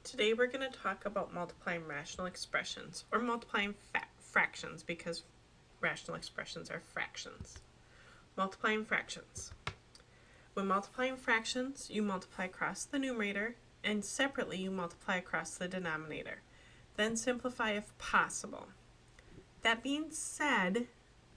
Today we're going to talk about multiplying rational expressions, or multiplying fractions, because rational expressions are fractions. Multiplying fractions. When multiplying fractions, you multiply across the numerator, and separately you multiply across the denominator. Then simplify if possible. That being said,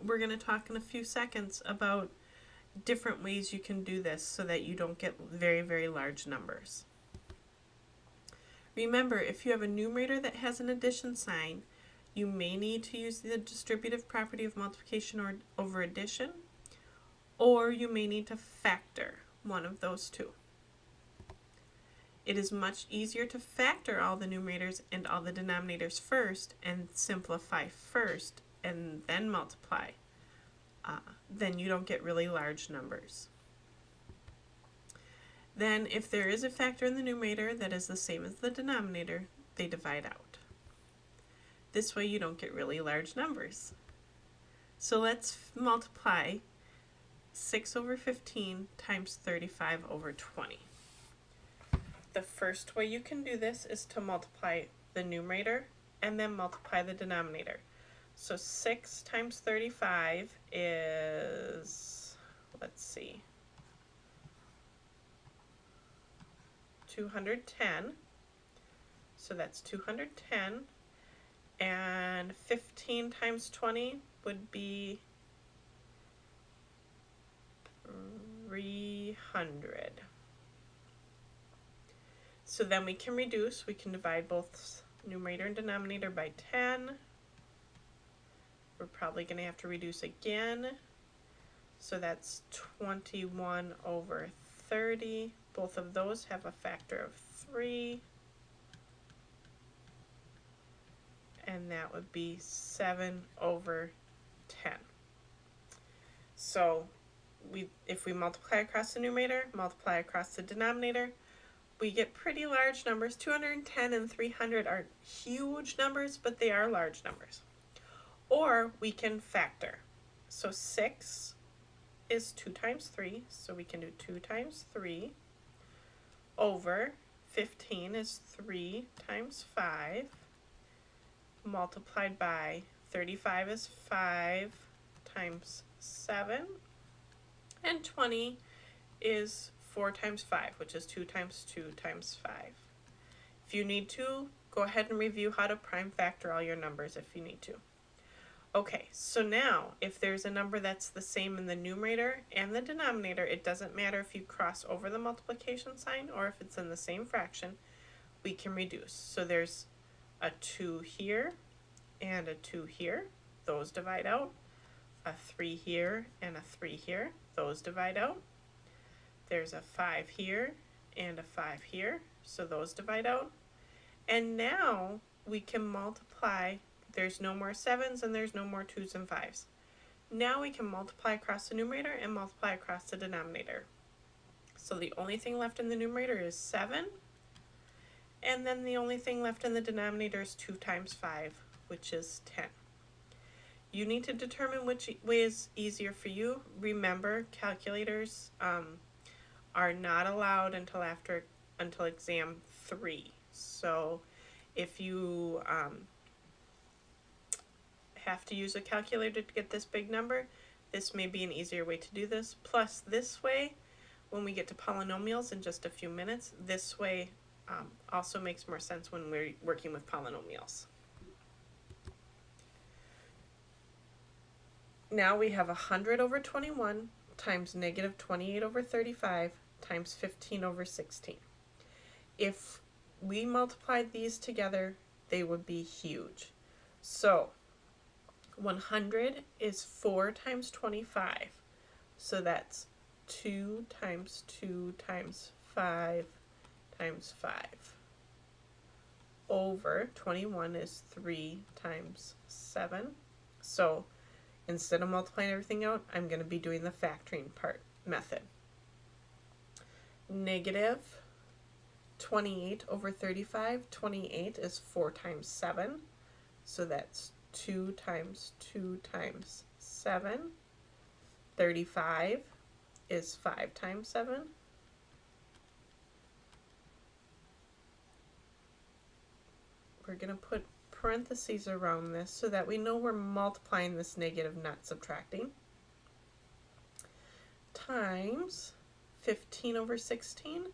we're going to talk in a few seconds about different ways you can do this so that you don't get very, very large numbers. Remember, if you have a numerator that has an addition sign, you may need to use the distributive property of multiplication over addition, or you may need to factor one of those two. It is much easier to factor all the numerators and all the denominators first and simplify first and then multiply. Then you don't get really large numbers. Then if there is a factor in the numerator that is the same as the denominator, they divide out. This way you don't get really large numbers. So let's multiply 6 over 15 times 35 over 20. The first way you can do this is to multiply the numerator and then multiply the denominator. So 6 times 35 is, let's see, 210, so that's 210, and 15 times 20 would be 300. So then we can reduce, we can divide both numerator and denominator by 10. We're probably going to have to reduce again, so that's 21 over 30. Both of those have a factor of 3, and that would be 7 over 10. So if we multiply across the numerator, multiply across the denominator, we get pretty large numbers. 210 and 300 are huge numbers, but they are large numbers. Or we can factor. So 6 is 2 times 3, so we can do 2 times 3 over 15 is 3 times 5 multiplied by 35 is 5 times 7, and 20 is 4 times 5, which is 2 times 2 times 5. If you need to, go ahead and review how to prime factor all your numbers if you need to. Okay, so now if there's a number that's the same in the numerator and the denominator, it doesn't matter if you cross over the multiplication sign or if it's in the same fraction, we can reduce. So there's a 2 here and a 2 here, those divide out. A 3 here and a 3 here, those divide out. There's a 5 here and a 5 here, so those divide out. And now we can multiply. There's no more 7s and there's no more 2s and 5s. Now we can multiply across the numerator and multiply across the denominator. So the only thing left in the numerator is 7, and then the only thing left in the denominator is 2 times 5, which is 10. You need to determine which way is easier for you. Remember, calculators are not allowed until exam 3. So if you have to use a calculator to get this big number, this may be an easier way to do this. Plus, this way, when we get to polynomials in just a few minutes, this way also makes more sense when we're working with polynomials. Now we have 100 over 21 times negative 28 over 35 times 15 over 16. If we multiplied these together, they would be huge. So 100 is 4 times 25, so that's 2 times 2 times 5 times 5 over 21 is 3 times 7. So instead of multiplying everything out, I'm going to be doing the factoring method. Negative 28 over 35, 28 is 4 times 7, so that's 2 times 2 times 7. 35 is 5 times 7. we're going to put parentheses around this so that we know we're multiplying this negative, not subtracting, times 15 over 16.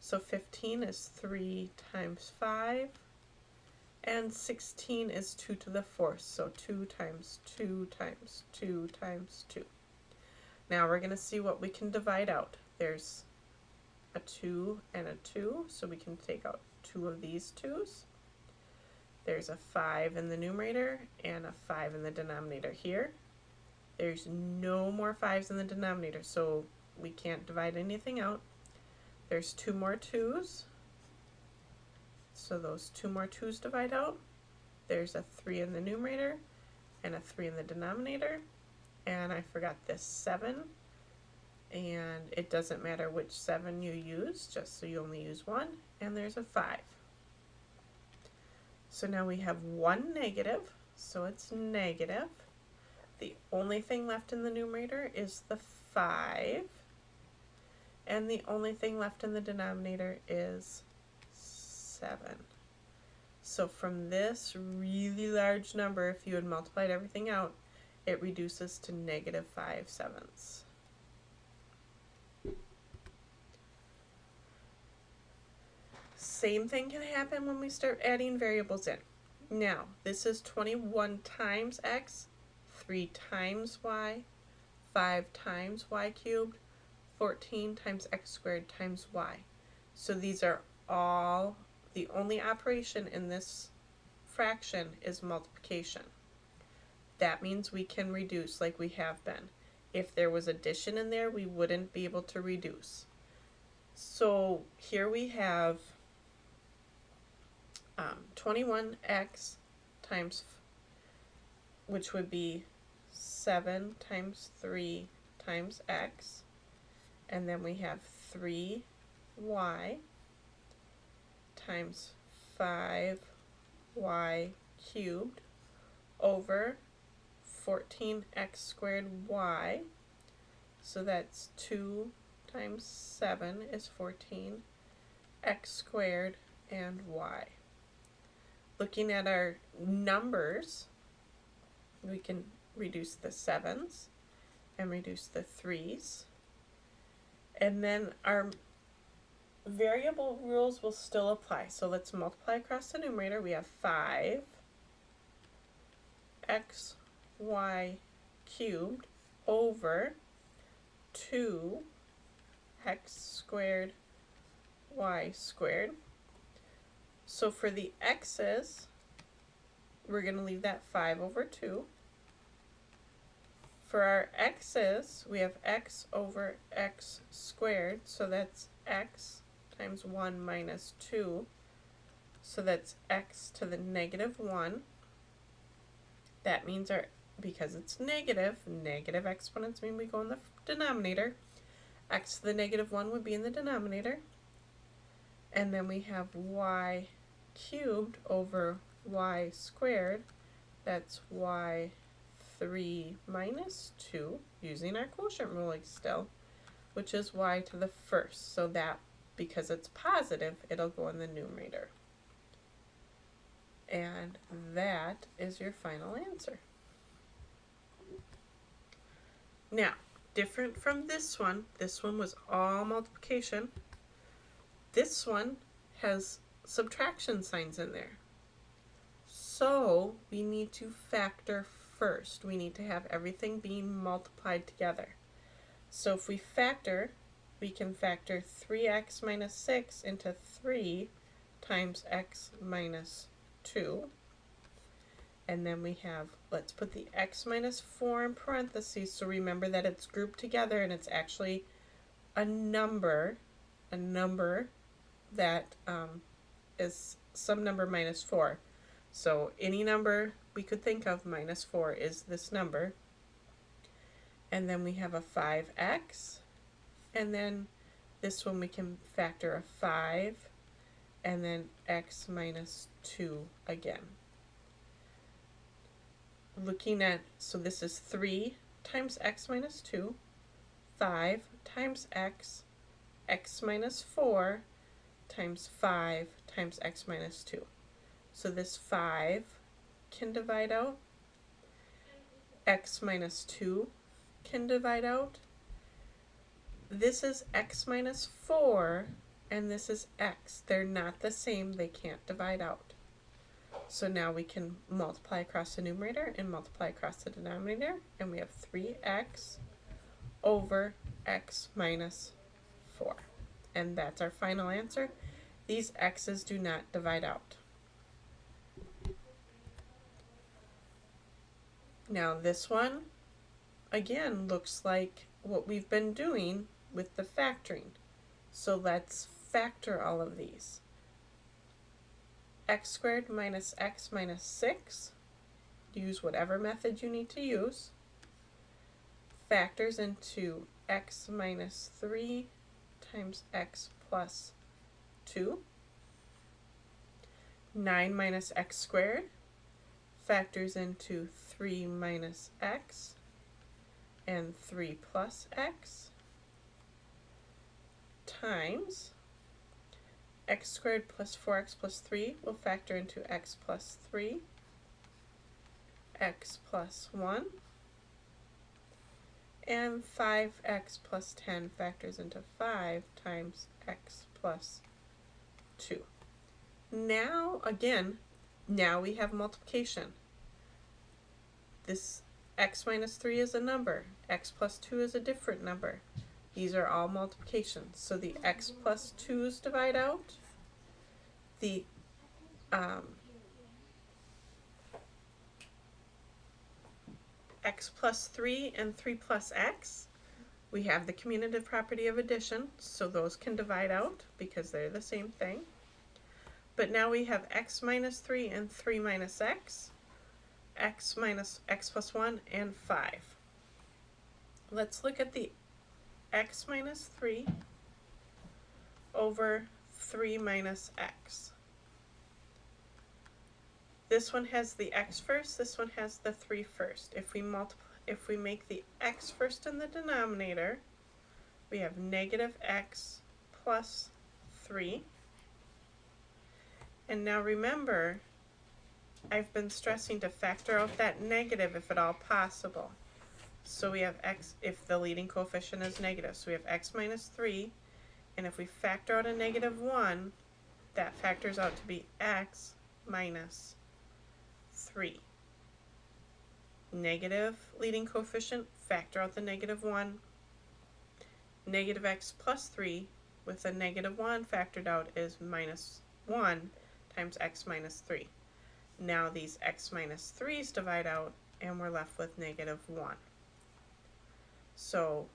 So 15 is 3 times 5, and 16 is 2 to the 4th, so 2 times 2 times 2 times 2. Now we're going to see what we can divide out. There's a 2 and a 2, so we can take out 2 of these 2's. There's a 5 in the numerator and a 5 in the denominator here. There's no more 5's in the denominator, so we can't divide anything out. There's 2 more 2's, so those 2 more 2's divide out. There's a 3 in the numerator and a 3 in the denominator, and I forgot this 7, and it doesn't matter which 7 you use, just so you only use one, and there's a 5. So now we have one negative, so it's negative. The only thing left in the numerator is the 5, and the only thing left in the denominator is 7. So from this really large number, if you had multiplied everything out, it reduces to negative 5/7. Same thing can happen when we start adding variables in. Now, this is 21 times x, 3 times y, 5 times y cubed, 14 times x squared times y. So these are all, the only operation in this fraction is multiplication. That means we can reduce like we have been. If there was addition in there, we wouldn't be able to reduce. So here we have 21x times, which would be 7 times 3 times x, and then we have 3y times 5y cubed over 14x squared y, so that's 2 times 7 is 14, x squared and y. Looking at our numbers, we can reduce the 7's and reduce the 3's. And then our variable rules will still apply. So let's multiply across the numerator. We have 5 xy cubed over 2 x squared y squared. So for the x's, we're going to leave that 5 over 2. For our x's, we have x over x squared, so that's x times 1 minus 2, so that's x to the negative 1. That means because it's negative, negative exponents mean we go in the denominator. X to the negative 1 would be in the denominator. And then we have y cubed over y squared. That's y3 minus 2, using our quotient rule still, which is y to the first. So that, because it's positive, it'll go in the numerator. And that is your final answer. Now, different from this one was all multiplication. This one has subtraction signs in there. So we need to factor first. We need to have everything being multiplied together. So if we factor, we can factor 3x minus 6 into 3 times x minus 2. And then we have, let's put the x minus 4 in parentheses, so remember that it's grouped together and it's actually a number that is some number minus 4. So any number we could think of minus 4 is this number. And then we have a 5x, and then this one we can factor a 5, and then x minus 2 again. Looking at, so this is 3 times x minus 2, 5 times x, x minus 4 times 5 times x minus 2. So this 5 can divide out. X minus 2 can divide out. This is x minus 4, and this is x. They're not the same. They can't divide out. So now we can multiply across the numerator and multiply across the denominator, and we have 3x over x minus 4. And that's our final answer. These x's do not divide out. Now this one, again, looks like what we've been doing with the factoring. So let's factor all of these. X squared minus x minus 6. Use whatever method you need to use. Factors into x minus 3 times x plus 2. 9 minus x squared factors into 3 minus x and 3 plus x times x squared plus 4x plus 3 will factor into x plus 3, x plus 1, and 5x plus 10 factors into 5 times x plus 2. Now, again, now we have multiplication. This x minus 3 is a number. X plus 2 is a different number. These are all multiplications. So the x plus 2's divide out. The x plus 3 and 3 plus x, we have the commutative property of addition, so those can divide out because they're the same thing. But now we have x minus 3 and 3 minus x, x minus x plus 1, and 5. Let's look at the x minus 3 over 3 minus x. This one has the x first, this one has the 3 first. If we make the x first in the denominator, we have negative x plus 3. And now remember, I've been stressing to factor out that negative if at all possible. So we have x, if the leading coefficient is negative, so we have x minus 3, and if we factor out a negative 1, that factors out to be x minus 3. Negative leading coefficient, factor out the negative 1. Negative x plus 3 with a negative 1 factored out is minus 1 times x minus 3. Now these x minus 3's divide out, and we're left with negative 1. So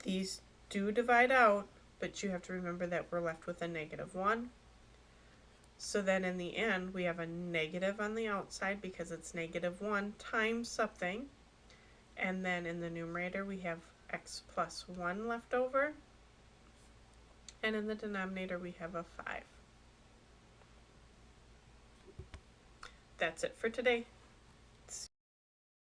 these do divide out, but you have to remember that we're left with a negative 1. So then in the end, we have a negative on the outside because it's negative 1 times something. And then in the numerator, we have x plus 1 left over. And in the denominator, we have a 5. That's it for today.